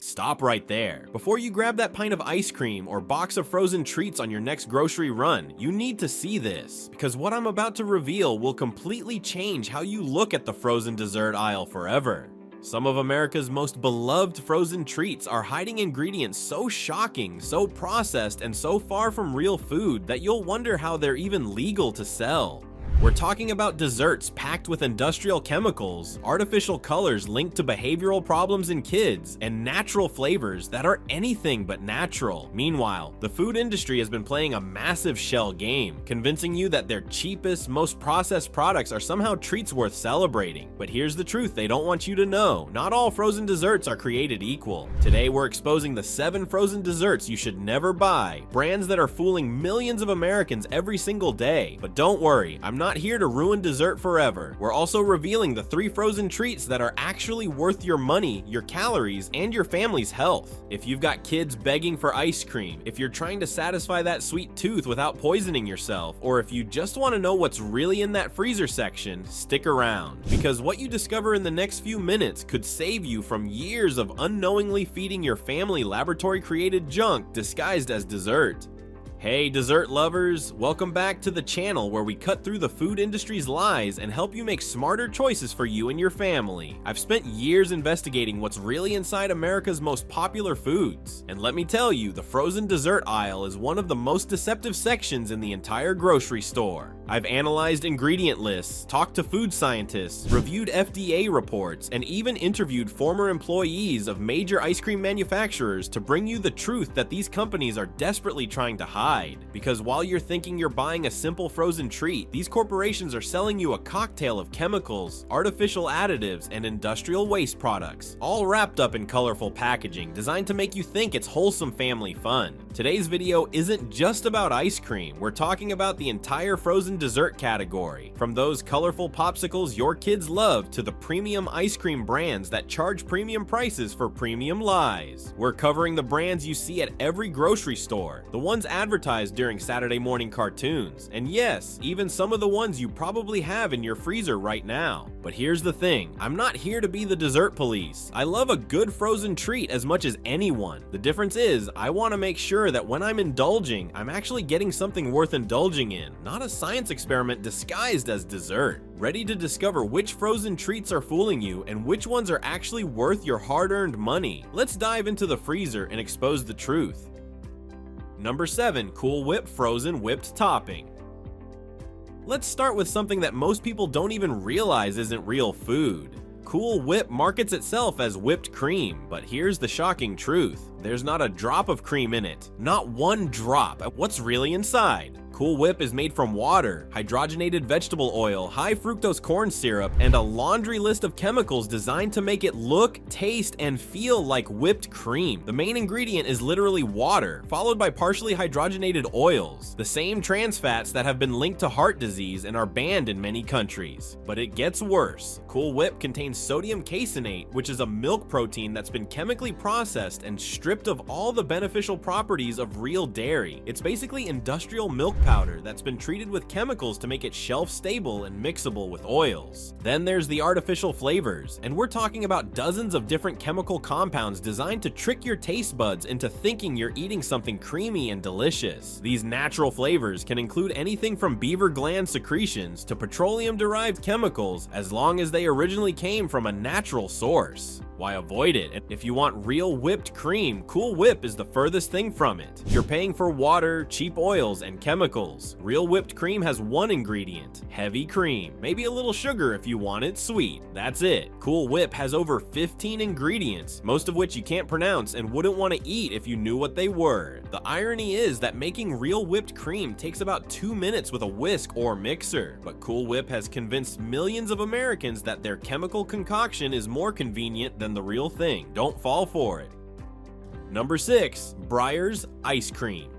Stop right there. Before you grab that pint of ice cream or box of frozen treats on your next grocery run, you need to see this, because what I'm about to reveal will completely change how you look at the frozen dessert aisle forever. Some of America's most beloved frozen treats are hiding ingredients so shocking, so processed, and so far from real food that you'll wonder how they're even legal to sell. We're talking about desserts packed with industrial chemicals, artificial colors linked to behavioral problems in kids, and natural flavors that are anything but natural. Meanwhile, the food industry has been playing a massive shell game, convincing you that their cheapest, most processed products are somehow treats worth celebrating. But here's the truth they don't want you to know. Not all frozen desserts are created equal. Today, we're exposing the 7 frozen desserts you should never buy, brands that are fooling millions of Americans every single day. But don't worry, I'm not here to ruin dessert forever. We're also revealing the 3 frozen treats that are actually worth your money, your calories, and your family's health. If you've got kids begging for ice cream, if you're trying to satisfy that sweet tooth without poisoning yourself, or if you just want to know what's really in that freezer section, stick around. Because what you discover in the next few minutes could save you from years of unknowingly feeding your family laboratory-created junk disguised as dessert. Hey dessert lovers, welcome back to the channel where we cut through the food industry's lies and help you make smarter choices for you and your family. I've spent years investigating what's really inside America's most popular foods, and let me tell you, the frozen dessert aisle is one of the most deceptive sections in the entire grocery store. I've analyzed ingredient lists, talked to food scientists, reviewed FDA reports, and even interviewed former employees of major ice cream manufacturers to bring you the truth that these companies are desperately trying to hide. Because while you're thinking you're buying a simple frozen treat, these corporations are selling you a cocktail of chemicals, artificial additives, and industrial waste products, all wrapped up in colorful packaging designed to make you think it's wholesome family fun. Today's video isn't just about ice cream, we're talking about the entire frozen dessert category, from those colorful popsicles your kids love to the premium ice cream brands that charge premium prices for premium lies. We're covering the brands you see at every grocery store, the ones advertised during Saturday morning cartoons, and yes, even some of the ones you probably have in your freezer right now. But here's the thing, I'm not here to be the dessert police. I love a good frozen treat as much as anyone. The difference is, I want to make sure that when I'm indulging, I'm actually getting something worth indulging in, not a science experiment disguised as dessert. Ready to discover which frozen treats are fooling you and which ones are actually worth your hard-earned money? Let's dive into the freezer and expose the truth. Number 7. Cool Whip Frozen Whipped Topping. Let's start with something that most people don't even realize isn't real food. Cool Whip markets itself as whipped cream, but here's the shocking truth. There's not a drop of cream in it. Not one drop. What's really inside? Cool Whip is made from water, hydrogenated vegetable oil, high fructose corn syrup, and a laundry list of chemicals designed to make it look, taste, and feel like whipped cream. The main ingredient is literally water, followed by partially hydrogenated oils, the same trans fats that have been linked to heart disease and are banned in many countries. But it gets worse. Cool Whip contains sodium caseinate, which is a milk protein that's been chemically processed and stripped of all the beneficial properties of real dairy. It's basically industrial milk powder that's been treated with chemicals to make it shelf stable and mixable with oils. Then there's the artificial flavors, and we're talking about dozens of different chemical compounds designed to trick your taste buds into thinking you're eating something creamy and delicious. These natural flavors can include anything from beaver gland secretions to petroleum-derived chemicals, as long as they originally came from a natural source. Why avoid it? If you want real whipped cream, Cool Whip is the furthest thing from it. You're paying for water, cheap oils, and chemicals. Real whipped cream has one ingredient: heavy cream. Maybe a little sugar if you want it sweet. That's it. Cool Whip has over 15 ingredients, most of which you can't pronounce and wouldn't want to eat if you knew what they were. The irony is that making real whipped cream takes about 2 minutes with a whisk or mixer, but Cool Whip has convinced millions of Americans that their chemical concoction is more convenient than the real thing. Don't fall for it. Number 6. Breyer's Ice Cream.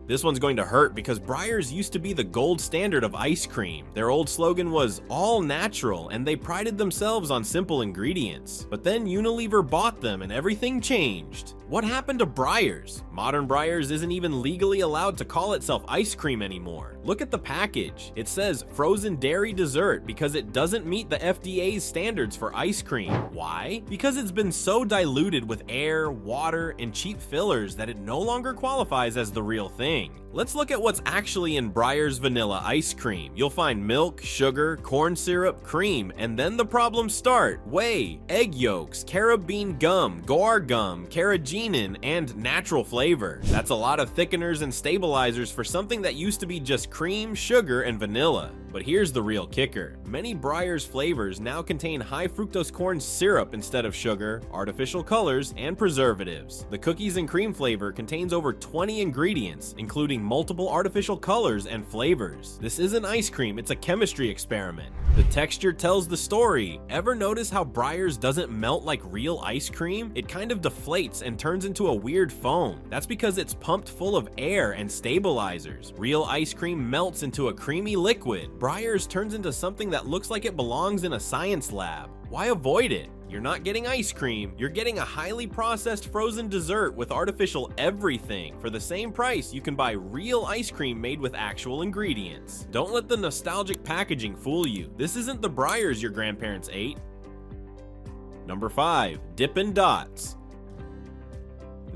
This one's going to hurt because Breyer's used to be the gold standard of ice cream. Their old slogan was all natural, and they prided themselves on simple ingredients. But then Unilever bought them and everything changed. What happened to Breyers? Modern Breyers isn't even legally allowed to call itself ice cream anymore. Look at the package. It says frozen dairy dessert because it doesn't meet the FDA's standards for ice cream. Why? Because it's been so diluted with air, water, and cheap fillers that it no longer qualifies as the real thing. Let's look at what's actually in Breyers vanilla ice cream. You'll find milk, sugar, corn syrup, cream, and then the problems start. Whey, egg yolks, carob bean gum, guar gum, carrageenan, and natural flavor. That's a lot of thickeners and stabilizers for something that used to be just cream, sugar, and vanilla. But here's the real kicker. Many Breyers flavors now contain high fructose corn syrup instead of sugar, artificial colors, and preservatives. The cookies and cream flavor contains over 20 ingredients, including multiple artificial colors and flavors. This isn't ice cream, it's a chemistry experiment. The texture tells the story. Ever notice how Breyers doesn't melt like real ice cream? It kind of deflates and turns into a weird foam. That's because it's pumped full of air and stabilizers. Real ice cream melts into a creamy liquid. Breyers turns into something that looks like it belongs in a science lab. Why avoid it? You're not getting ice cream, you're getting a highly processed frozen dessert with artificial everything. For the same price, you can buy real ice cream made with actual ingredients. Don't let the nostalgic packaging fool you. This isn't the Breyers your grandparents ate. Number 5. Dippin' Dots.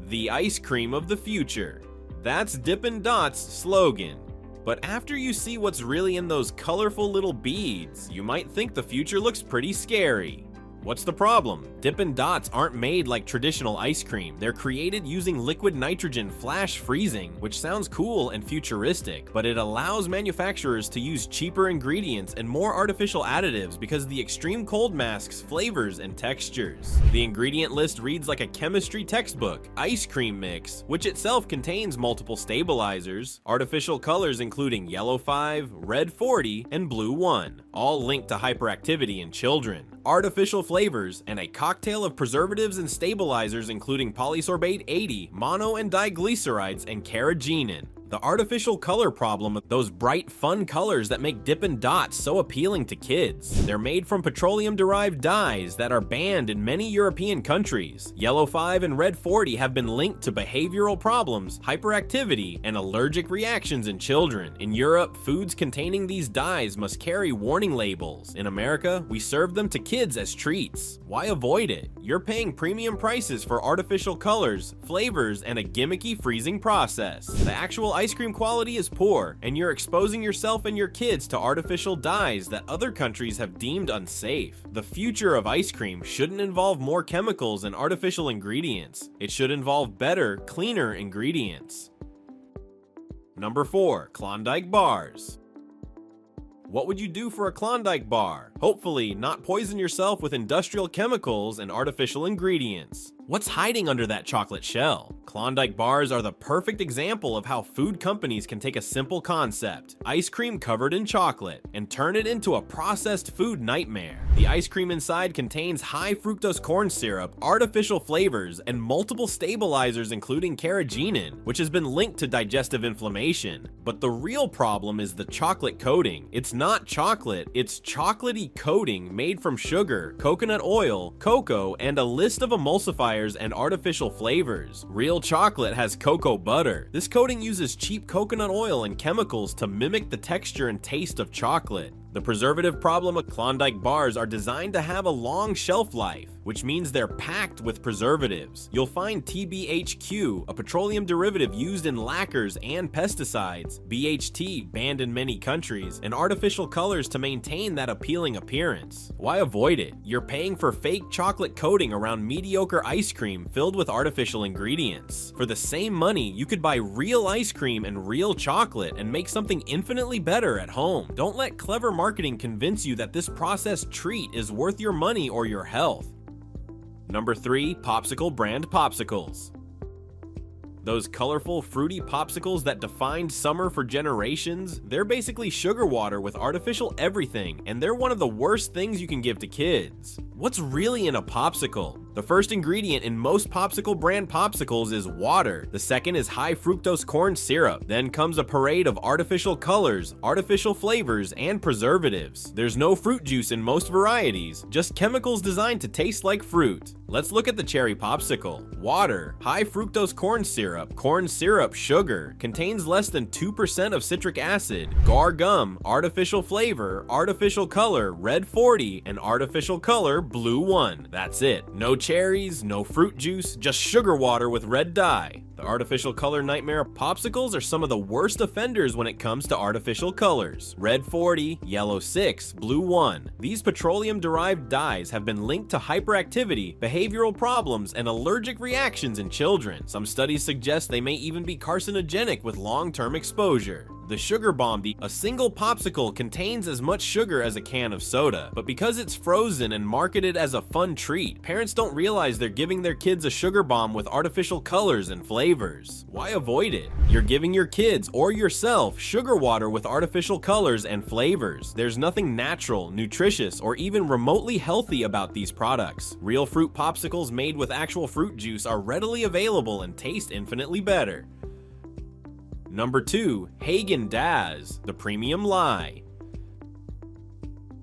The ice cream of the future. That's Dippin' Dots' slogan. But after you see what's really in those colorful little beads, you might think the future looks pretty scary. What's the problem? Dippin' Dots aren't made like traditional ice cream. They're created using liquid nitrogen flash freezing, which sounds cool and futuristic, but it allows manufacturers to use cheaper ingredients and more artificial additives because the extreme cold masks flavors and textures. The ingredient list reads like a chemistry textbook. Ice cream mix, which itself contains multiple stabilizers, artificial colors including yellow 5, red 40, and blue 1, all linked to hyperactivity in children. Artificial flavors, and a cocktail of preservatives and stabilizers including polysorbate 80, mono and diglycerides, and carrageenan. The artificial color problem, those bright, fun colors that make Dippin' Dots so appealing to kids. They're made from petroleum-derived dyes that are banned in many European countries. Yellow 5 and red 40 have been linked to behavioral problems, hyperactivity, and allergic reactions in children. In Europe, foods containing these dyes must carry warning labels. In America, we serve them to kids as treats. Why avoid it? You're paying premium prices for artificial colors, flavors, and a gimmicky freezing process. The actual ice cream quality is poor, and you're exposing yourself and your kids to artificial dyes that other countries have deemed unsafe. The future of ice cream shouldn't involve more chemicals and artificial ingredients. It should involve better, cleaner ingredients. Number 4. Klondike Bars. What would you do for a Klondike bar? Hopefully, not poison yourself with industrial chemicals and artificial ingredients. What's hiding under that chocolate shell? Klondike bars are the perfect example of how food companies can take a simple concept, ice cream covered in chocolate, and turn it into a processed food nightmare. The ice cream inside contains high fructose corn syrup, artificial flavors, and multiple stabilizers including carrageenan, which has been linked to digestive inflammation. But the real problem is the chocolate coating. It's not chocolate, it's chocolatey coating made from sugar, coconut oil, cocoa, and a list of emulsifiers and artificial flavors. Real chocolate has cocoa butter. This coating uses cheap coconut oil and chemicals to mimic the texture and taste of chocolate. The preservative problem of Klondike bars are designed to have a long shelf life, which means they're packed with preservatives. You'll find TBHQ, a petroleum derivative used in lacquers and pesticides, BHT, banned in many countries, and artificial colors to maintain that appealing appearance. Why avoid it? You're paying for fake chocolate coating around mediocre ice cream filled with artificial ingredients. For the same money, you could buy real ice cream and real chocolate and make something infinitely better at home. Don't let clever marketing convince you that this processed treat is worth your money or your health. Number 3. Popsicle brand popsicles. Those colorful, fruity popsicles that defined summer for generations, they're basically sugar water with artificial everything, and they're one of the worst things you can give to kids. What's really in a popsicle? The first ingredient in most popsicle brand popsicles is water. The second is high fructose corn syrup. Then comes a parade of artificial colors, artificial flavors, and preservatives. There's no fruit juice in most varieties, just chemicals designed to taste like fruit. Let's look at the cherry popsicle. Water, high fructose corn syrup, sugar, contains less than 2% of citric acid, gar gum, artificial flavor, artificial color, red 40, and artificial color, blue 1. That's it. No cherries, no fruit juice, just sugar water with red dye. The artificial color nightmare popsicles are some of the worst offenders when it comes to artificial colors. Red 40, yellow 6, blue 1. These petroleum-derived dyes have been linked to hyperactivity, behavioral problems, and allergic reactions in children. Some studies suggest they may even be carcinogenic with long-term exposure. The sugar bomb, a single popsicle contains as much sugar as a can of soda, but because it's frozen and marketed as a fun treat, parents don't realize they're giving their kids a sugar bomb with artificial colors and flavors. Why avoid it? You're giving your kids or yourself sugar water with artificial colors and flavors. There's nothing natural, nutritious, or even remotely healthy about these products. Real fruit popsicles made with actual fruit juice are readily available and taste infinitely better. Number 2, Häagen-Dazs, the premium lie.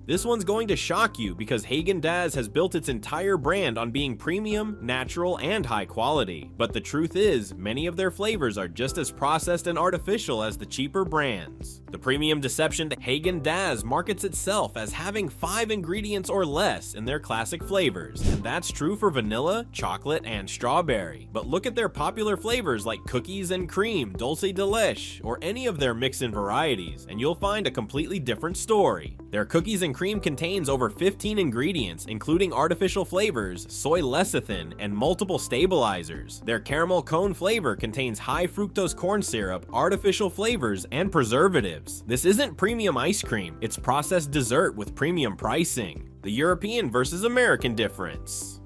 This one's going to shock you because Häagen-Dazs has built its entire brand on being premium, natural, and high quality. But the truth is, many of their flavors are just as processed and artificial as the cheaper brands. The premium deception Häagen-Dazs markets itself as having 5 ingredients or less in their classic flavors, and that's true for vanilla, chocolate, and strawberry. But look at their popular flavors like cookies and cream, dulce de leche, or any of their mix-in varieties, and you'll find a completely different story. Their cookies and cream contains over 15 ingredients, including artificial flavors, soy lecithin, and multiple stabilizers. Their caramel cone flavor contains high fructose corn syrup, artificial flavors, and preservatives. This isn't premium ice cream, it's processed dessert with premium pricing. The European versus American difference.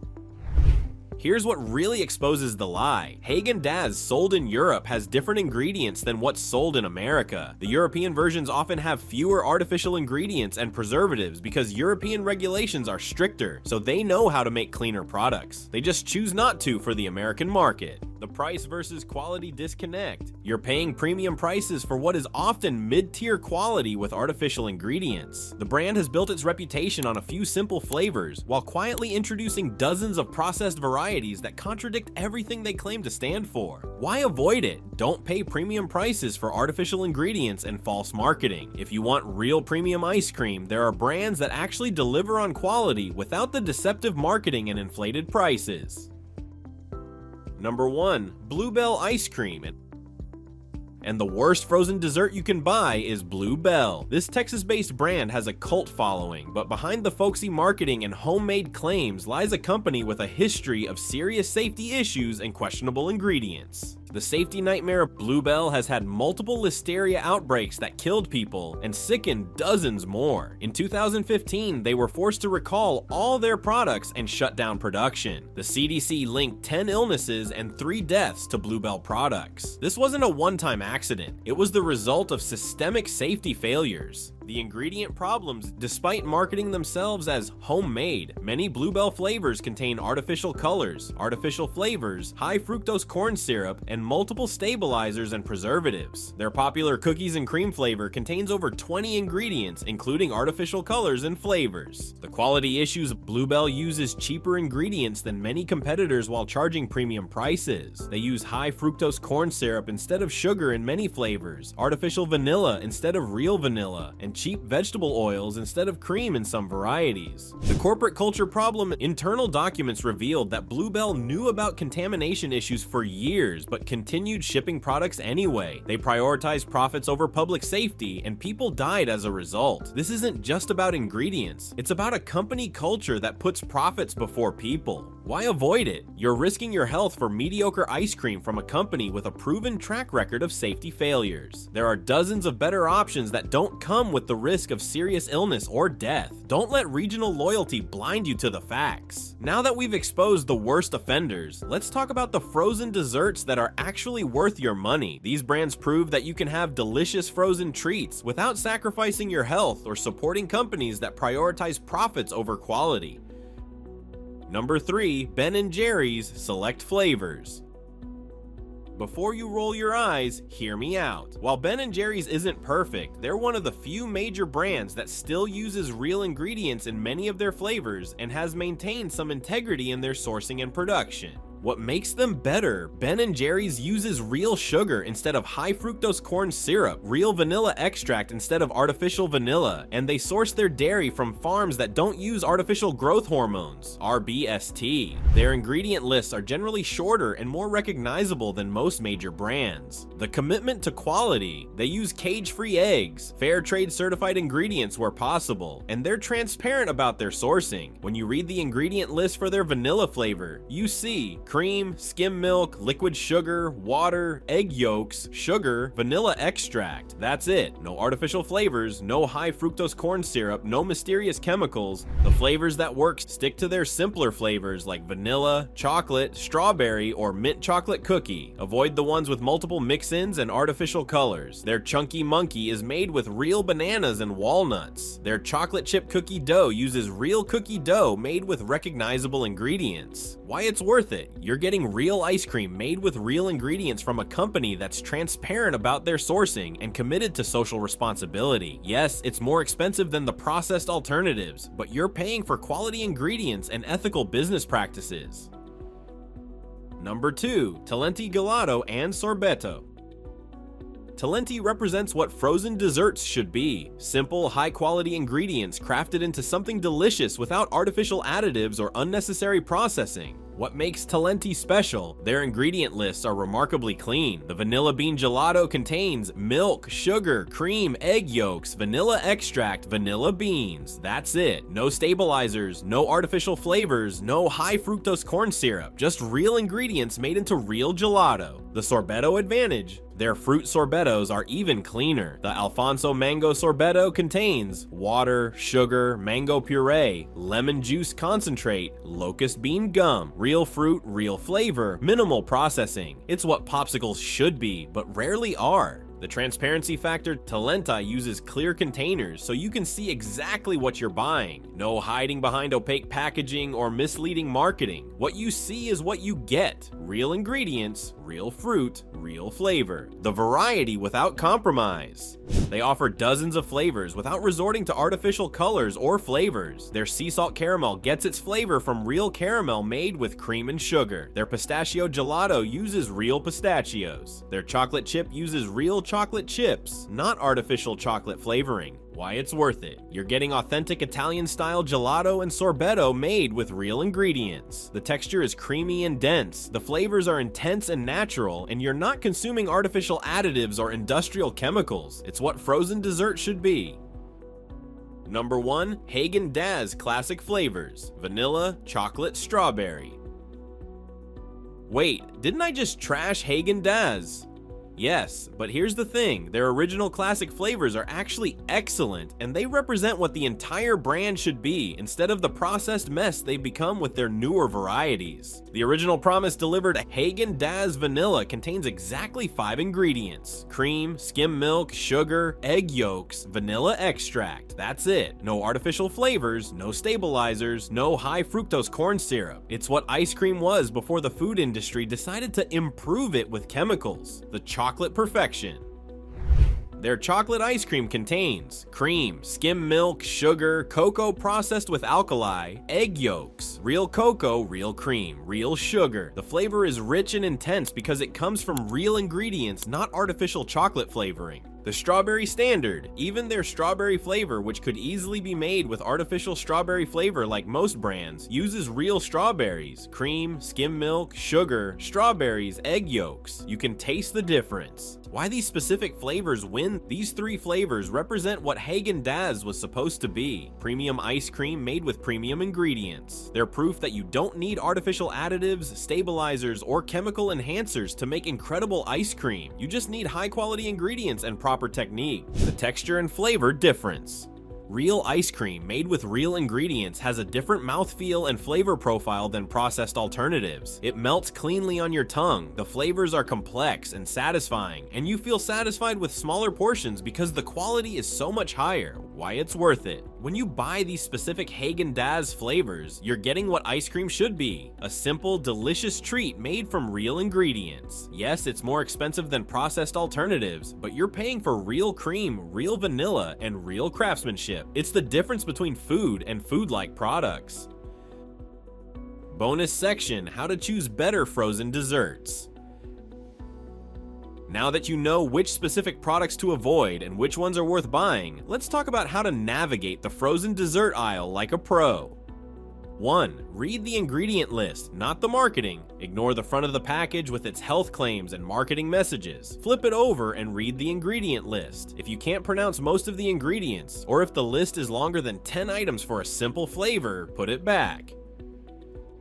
Here's what really exposes the lie. Häagen-Dazs sold in Europe has different ingredients than what's sold in America. The European versions often have fewer artificial ingredients and preservatives because European regulations are stricter, so they know how to make cleaner products. They just choose not to for the American market. The price versus quality disconnect. You're paying premium prices for what is often mid-tier quality with artificial ingredients. The brand has built its reputation on a few simple flavors, while quietly introducing dozens of processed varieties that contradict everything they claim to stand for. Why avoid it? Don't pay premium prices for artificial ingredients and false marketing. If you want real premium ice cream, there are brands that actually deliver on quality without the deceptive marketing and inflated prices. Number 1, Bluebell ice cream. And the worst frozen dessert you can buy is Blue Bell. This Texas-based brand has a cult following, but behind the folksy marketing and homemade claims lies a company with a history of serious safety issues and questionable ingredients. The safety nightmare Blue Bell has had multiple listeria outbreaks that killed people and sickened dozens more. In 2015, they were forced to recall all their products and shut down production. The CDC linked 10 illnesses and 3 deaths to Blue Bell products. This wasn't a one-time accident. It was the result of systemic safety failures. The ingredient problems, despite marketing themselves as homemade, many Blue Bell flavors contain artificial colors, artificial flavors, high fructose corn syrup, and multiple stabilizers and preservatives. Their popular cookies and cream flavor contains over 20 ingredients, including artificial colors and flavors. The quality issues Blue Bell uses cheaper ingredients than many competitors while charging premium prices. They use high fructose corn syrup instead of sugar in many flavors, artificial vanilla instead of real vanilla, and cheap vegetable oils instead of cream in some varieties. The corporate culture problem: internal documents revealed that Blue Bell knew about contamination issues for years but continued shipping products anyway. They prioritized profits over public safety, and people died as a result. This isn't just about ingredients, it's about a company culture that puts profits before people. Why avoid it? You're risking your health for mediocre ice cream from a company with a proven track record of safety failures. There are dozens of better options that don't come with the risk of serious illness or death. Don't let regional loyalty blind you to the facts. Now that we've exposed the worst offenders, let's talk about the frozen desserts that are actually worth your money. These brands prove that you can have delicious frozen treats without sacrificing your health or supporting companies that prioritize profits over quality. Number 3, Ben & Jerry's Select Flavors. Before you roll your eyes, hear me out. While Ben & Jerry's isn't perfect, they're one of the few major brands that still uses real ingredients in many of their flavors and has maintained some integrity in their sourcing and production. What makes them better, Ben & Jerry's uses real sugar instead of high fructose corn syrup, real vanilla extract instead of artificial vanilla, and they source their dairy from farms that don't use artificial growth hormones, RBST. Their ingredient lists are generally shorter and more recognizable than most major brands. The commitment to quality, they use cage-free eggs, fair trade certified ingredients where possible, and they're transparent about their sourcing. When you read the ingredient list for their vanilla flavor, you see cream, skim milk, liquid sugar, water, egg yolks, sugar, vanilla extract. That's it. No artificial flavors, no high fructose corn syrup, no mysterious chemicals. The flavors that work stick to their simpler flavors like vanilla, chocolate, strawberry, or mint chocolate cookie. Avoid the ones with multiple mix-ins and artificial colors. Their Chunky Monkey is made with real bananas and walnuts. Their chocolate chip cookie dough uses real cookie dough made with recognizable ingredients. Why it's worth it? You're getting real ice cream made with real ingredients from a company that's transparent about their sourcing and committed to social responsibility. Yes, it's more expensive than the processed alternatives, but you're paying for quality ingredients and ethical business practices. Number 2, Talenti Gelato and Sorbetto. Talenti represents what frozen desserts should be. Simple, high-quality ingredients crafted into something delicious without artificial additives or unnecessary processing. What makes Talenti special? Their ingredient lists are remarkably clean. The vanilla bean gelato contains milk, sugar, cream, egg yolks, vanilla extract, vanilla beans. That's it. No stabilizers, no artificial flavors, no high fructose corn syrup, just real ingredients made into real gelato. The Sorbetto advantage? Their fruit sorbettos are even cleaner. The Alfonso Mango Sorbetto contains water, sugar, mango puree, lemon juice concentrate, locust bean gum, real fruit, real flavor, minimal processing. It's what popsicles should be, but rarely are. The transparency factor, Talenti uses clear containers so you can see exactly what you're buying. No hiding behind opaque packaging or misleading marketing. What you see is what you get. Real ingredients, real fruit, real flavor. The variety without compromise. They offer dozens of flavors without resorting to artificial colors or flavors. Their sea salt caramel gets its flavor from real caramel made with cream and sugar. Their pistachio gelato uses real pistachios. Their chocolate chip uses real chocolate chips, not artificial chocolate flavoring. Why it's worth it. You're getting authentic Italian-style gelato and sorbetto made with real ingredients. The texture is creamy and dense, the flavors are intense and natural, and you're not consuming artificial additives or industrial chemicals. It's what frozen dessert should be. Number 1, Häagen-Dazs Classic Flavors, Vanilla, Chocolate, Strawberry. Wait, didn't I just trash Häagen-Dazs? Yes, but here's the thing, their original classic flavors are actually excellent, and they represent what the entire brand should be, instead of the processed mess they've become with their newer varieties. The original promise delivered Häagen-Dazs Vanilla contains exactly 5 ingredients: cream, skim milk, sugar, egg yolks, vanilla extract. That's it. No artificial flavors, no stabilizers, no high fructose corn syrup. It's what ice cream was before the food industry decided to improve it with chemicals. The chocolate perfection. Their chocolate ice cream contains cream, skim milk, sugar, cocoa processed with alkali, egg yolks, real cocoa, real cream, real sugar. The flavor is rich and intense because it comes from real ingredients, not artificial chocolate flavoring. The strawberry standard, even their strawberry flavor, which could easily be made with artificial strawberry flavor like most brands, uses real strawberries, cream, skim milk, sugar, strawberries, egg yolks. You can taste the difference. Why these specific flavors win? These 3 flavors represent what Häagen-Dazs was supposed to be. Premium ice cream made with premium ingredients. They're proof that you don't need artificial additives, stabilizers, or chemical enhancers to make incredible ice cream. You just need high quality ingredients and proper technique. The texture and flavor difference. Real ice cream made with real ingredients has a different mouthfeel and flavor profile than processed alternatives. It melts cleanly on your tongue, the flavors are complex and satisfying, and you feel satisfied with smaller portions because the quality is so much higher. why it's worth it. When you buy these specific Haagen-Dazs flavors, you're getting what ice cream should be, a simple, delicious treat made from real ingredients. Yes, it's more expensive than processed alternatives, but you're paying for real cream, real vanilla, and real craftsmanship. It's the difference between food and food-like products. Bonus section, how to choose better frozen desserts. Now that you know which specific products to avoid and which ones are worth buying, let's talk about how to navigate the frozen dessert aisle like a pro. 1. Read the ingredient list, not the marketing. Ignore the front of the package with its health claims and marketing messages. Flip it over and read the ingredient list. If you can't pronounce most of the ingredients, or if the list is longer than 10 items for a simple flavor, put it back.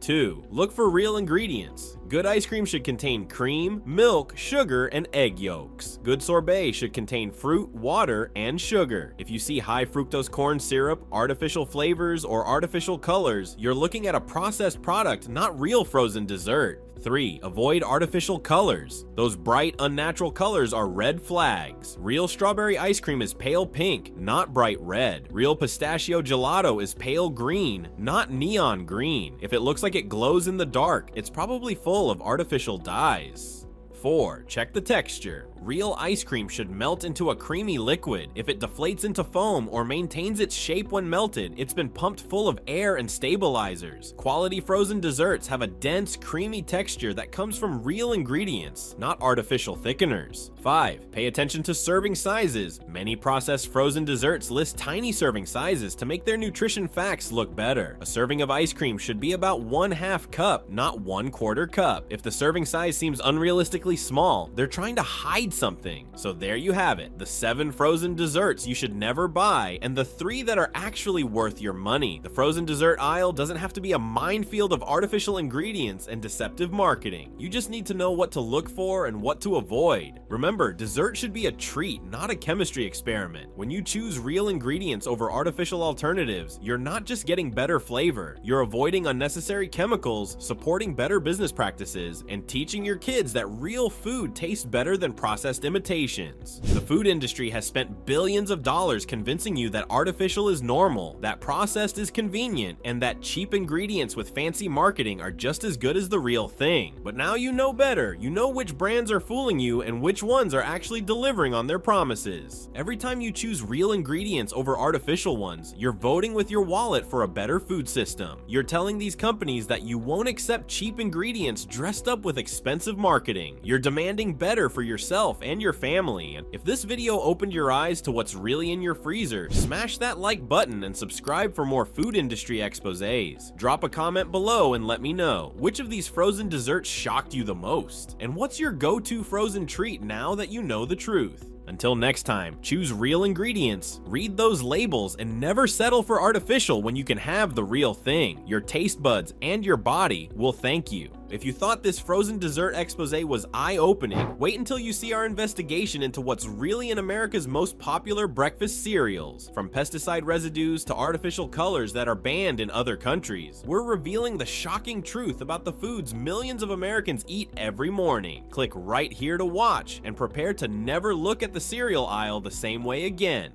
2. Look for real ingredients. Good ice cream should contain cream, milk, sugar, and egg yolks. Good sorbet should contain fruit, water, and sugar. If you see high fructose corn syrup, artificial flavors, or artificial colors, you're looking at a processed product, not real frozen dessert. 3. Avoid artificial colors. Those bright, unnatural colors are red flags. Real strawberry ice cream is pale pink, not bright red. Real pistachio gelato is pale green, not neon green. If it looks like it glows in the dark, it's probably full of artificial dyes. 4. Check the texture. Real ice cream should melt into a creamy liquid. If it deflates into foam or maintains its shape when melted, it's been pumped full of air and stabilizers. Quality frozen desserts have a dense, creamy texture that comes from real ingredients, not artificial thickeners. 5. Pay attention to serving sizes. Many processed frozen desserts list tiny serving sizes to make their nutrition facts look better. A serving of ice cream should be about 1/2 cup, not 1/4 cup. If the serving size seems unrealistically small, they're trying to hide something. So there you have it, the 7 frozen desserts you should never buy, and the 3 that are actually worth your money. The frozen dessert aisle doesn't have to be a minefield of artificial ingredients and deceptive marketing. You just need to know what to look for and what to avoid. Remember, dessert should be a treat, not a chemistry experiment. When you choose real ingredients over artificial alternatives, you're not just getting better flavor, you're avoiding unnecessary chemicals, supporting better business practices, and teaching your kids that real food tastes better than processed imitations. The food industry has spent billions of dollars convincing you that artificial is normal, that processed is convenient, and that cheap ingredients with fancy marketing are just as good as the real thing. But now you know better. You know which brands are fooling you and which ones are actually delivering on their promises. Every time you choose real ingredients over artificial ones, you're voting with your wallet for a better food system. You're telling these companies that you won't accept cheap ingredients dressed up with expensive marketing. You're demanding better for yourself and your family. And if this video opened your eyes to what's really in your freezer, smash that like button and subscribe for more food industry exposés. Drop a comment below and let me know, which of these frozen desserts shocked you the most? And what's your go-to frozen treat now that you know the truth? Until next time, choose real ingredients, read those labels, and never settle for artificial when you can have the real thing. Your taste buds and your body will thank you. If you thought this frozen dessert expose was eye-opening, wait until you see our investigation into what's really in America's most popular breakfast cereals. From pesticide residues to artificial colors that are banned in other countries, we're revealing the shocking truth about the foods millions of Americans eat every morning. Click right here to watch and prepare to never look at the cereal aisle the same way again.